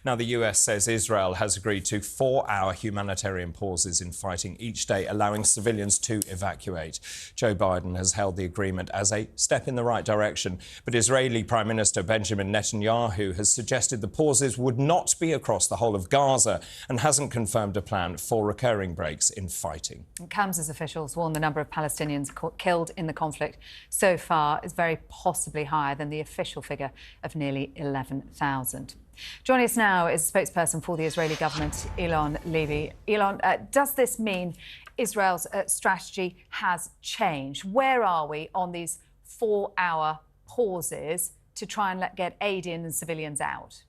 Now, the US says Israel has agreed to 4-hour humanitarian pauses in fighting each day, allowing civilians to evacuate. Joe Biden has hailed the agreement as a step in the right direction, but Israeli Prime Minister Benjamin Netanyahu has suggested the pauses would not be across the whole of Gaza and hasn't confirmed a plan for recurring breaks in fighting. Kansas officials warn the number of Palestinians killed in the conflict so far is very possibly higher than the official figure of nearly 11,000. Joining us now is a spokesperson for the Israeli government, Eylon Levy. Eylon, does this mean Israel's strategy has changed? Where are we on these 4-hour pauses to try and get aid in and civilians out?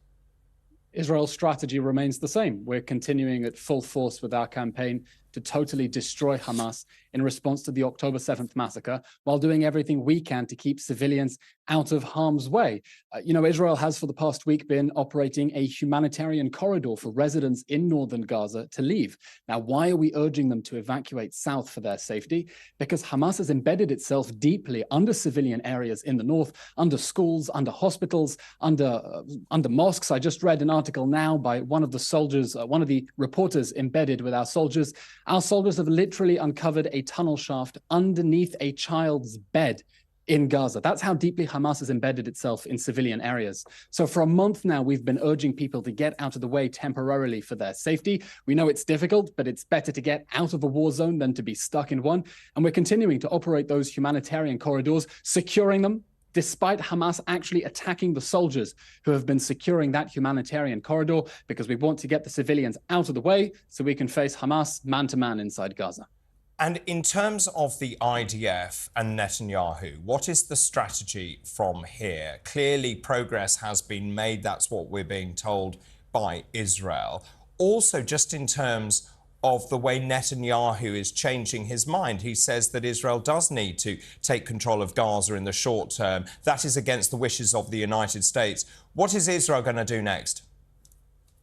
Israel's strategy remains the same. We're continuing at full force with our campaign to totally destroy Hamas in response to the October 7th massacre, while doing everything we can to keep civilians out of harm's way. Israel has for the past week been operating a humanitarian corridor for residents in northern Gaza to leave. Now, why are we urging them to evacuate south for their safety? Because Hamas has embedded itself deeply under civilian areas in the north, under schools, under hospitals, under mosques. I just read an article now by one of the soldiers, one of the reporters embedded with our soldiers. Our soldiers have literally uncovered a tunnel shaft underneath a child's bed in Gaza. That's how deeply Hamas has embedded itself in civilian areas. So for a month now, we've been urging people to get out of the way temporarily for their safety. We know it's difficult, but it's better to get out of a war zone than to be stuck in one. And we're continuing to operate those humanitarian corridors, securing them, despite Hamas actually attacking the soldiers who have been securing that humanitarian corridor, because we want to get the civilians out of the way so we can face Hamas man-to-man inside Gaza. And in terms of the IDF and Netanyahu, what is the strategy from here? Clearly, progress has been made. That's what we're being told by Israel. Also, just in terms of the way Netanyahu is changing his mind. He says that Israel does need to take control of Gaza in the short term. That is against the wishes of the United States. What is Israel going to do next?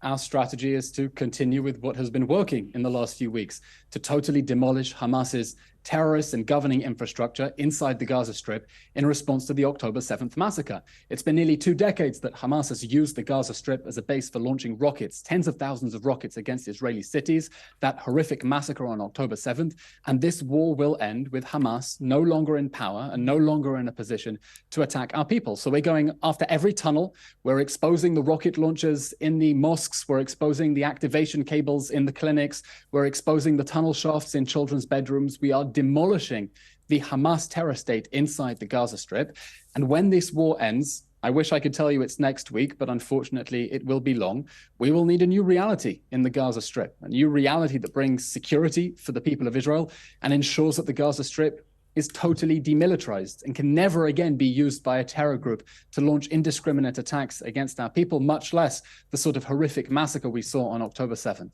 Our strategy is to continue with what has been working in the last few weeks, to totally demolish Hamas's terrorist and governing infrastructure inside the Gaza Strip in response to the October 7th massacre. It's been nearly 2 decades that Hamas has used the Gaza Strip as a base for launching rockets, tens of thousands of rockets against Israeli cities, that horrific massacre on October 7th. And this war will end with Hamas no longer in power and no longer in a position to attack our people. So we're going after every tunnel. We're exposing the rocket launchers in the mosques. We're exposing the activation cables in the clinics. We're exposing the tunnel shafts in children's bedrooms. We are demolishing the Hamas terror state inside the Gaza Strip. And when this war ends, I wish I could tell you it's next week, but unfortunately it will be long. We will need a new reality in the Gaza Strip, a new reality that brings security for the people of Israel and ensures that the Gaza Strip is totally demilitarized and can never again be used by a terror group to launch indiscriminate attacks against our people, much less the sort of horrific massacre we saw on October 7th.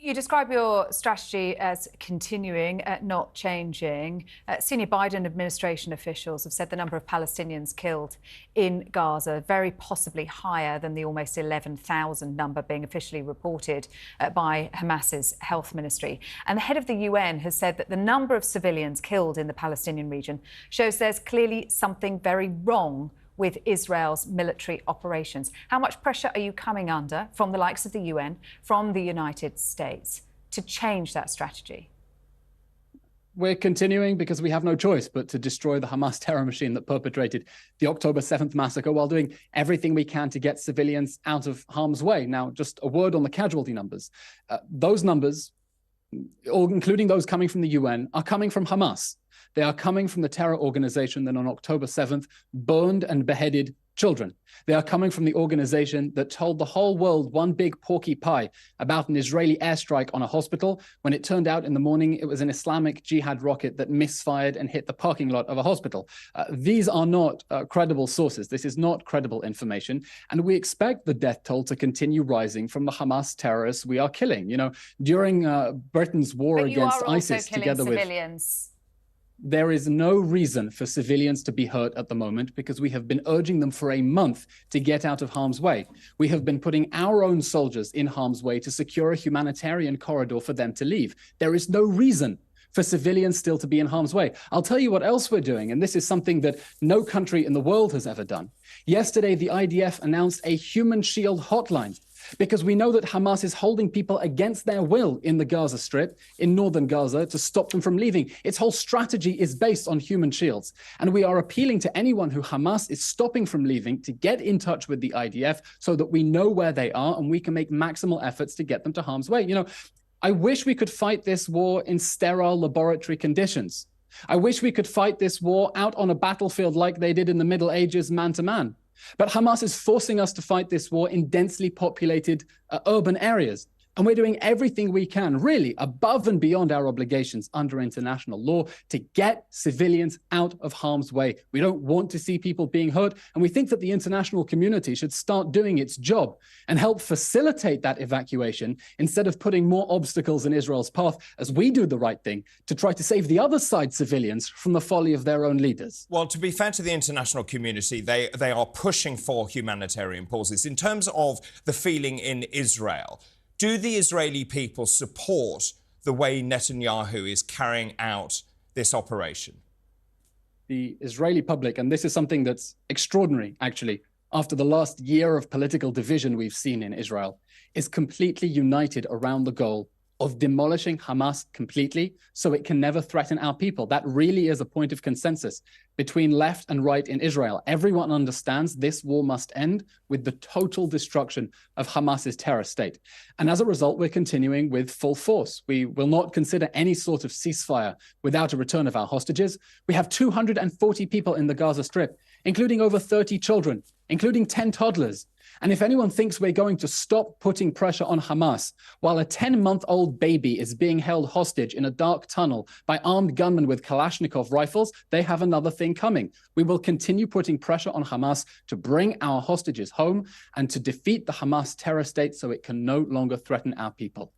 You describe your strategy as continuing, not changing. Senior Biden administration officials have said the number of Palestinians killed in Gaza very possibly higher than the almost 11,000 number being officially reported by Hamas's health ministry. And the head of the UN has said that the number of civilians killed in the Palestinian region shows there's clearly something very wrong with Israel's military operations. How much pressure are you coming under from the likes of the UN, from the United States, to change that strategy? We're continuing because we have no choice but to destroy the Hamas terror machine that perpetrated the October 7th massacre while doing everything we can to get civilians out of harm's way. Now, just a word on the casualty numbers. Those numbers, including those coming from the UN, are coming from Hamas. They are coming from the terror organization that on October 7th burned and beheaded children. They are coming from the organization that told the whole world one big porky pie about an Israeli airstrike on a hospital, when it turned out in the morning it was an Islamic Jihad rocket that misfired and hit the parking lot of a hospital. These are not credible sources. This is not credible information. And we expect the death toll to continue rising from the Hamas terrorists we are killing. During Britain's war against ISIS together with civilians. There is no reason for civilians to be hurt at the moment because we have been urging them for a month to get out of harm's way. We have been putting our own soldiers in harm's way to secure a humanitarian corridor for them to leave. There is no reason for civilians still to be in harm's way. I'll tell you what else we're doing, and this is something that no country in the world has ever done. Yesterday, the IDF announced a human shield hotline because we know that Hamas is holding people against their will in the Gaza Strip, in northern Gaza, to stop them from leaving. Its whole strategy is based on human shields. And we are appealing to anyone who Hamas is stopping from leaving to get in touch with the IDF so that we know where they are and we can make maximal efforts to get them to harm's way. You know, I wish we could fight this war in sterile laboratory conditions. I wish we could fight this war out on a battlefield like they did in the Middle Ages, man to man. But Hamas is forcing us to fight this war in densely populated urban areas. And we're doing everything we can, really, above and beyond our obligations under international law to get civilians out of harm's way. We don't want to see people being hurt, and we think that the international community should start doing its job and help facilitate that evacuation instead of putting more obstacles in Israel's path as we do the right thing to try to save the other side's civilians from the folly of their own leaders. Well, to be fair to the international community, they are pushing for humanitarian pauses. In terms of the feeling in Israel, do the Israeli people support the way Netanyahu is carrying out this operation? The Israeli public, and this is something that's extraordinary, actually, after the last year of political division we've seen in Israel, is completely united around the goal of demolishing Hamas completely so it can never threaten our people. That really is a point of consensus between left and right in Israel. Everyone understands this war must end with the total destruction of Hamas's terror state. And as a result, we're continuing with full force. We will not consider any sort of ceasefire without a return of our hostages. We have 240 people in the Gaza Strip, including over 30 children, including 10 toddlers. And if anyone thinks we're going to stop putting pressure on Hamas while a 10-month-old baby is being held hostage in a dark tunnel by armed gunmen with Kalashnikov rifles, they have another thing coming. We will continue putting pressure on Hamas to bring our hostages home and to defeat the Hamas terror state so it can no longer threaten our people.